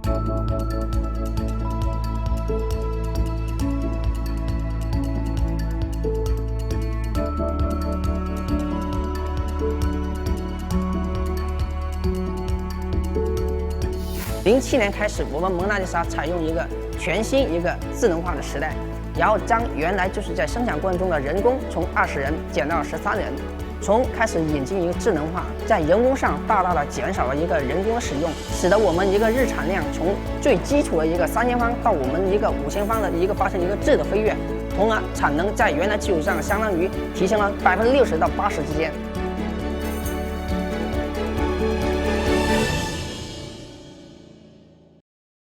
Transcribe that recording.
07年开始，我们蒙娜丽莎采用一个全新智能化的时代，然后将原来就是在生产过程中的人工从20人减到了13人，从开始引进一个智能化，在人工上大大的减少了一个人工的使用，使得我们一个日产量从最基础的一个3000方到我们一个5000方的发生一个质的飞跃，从而产能在原来基础上相当于提升了60%到80%之间。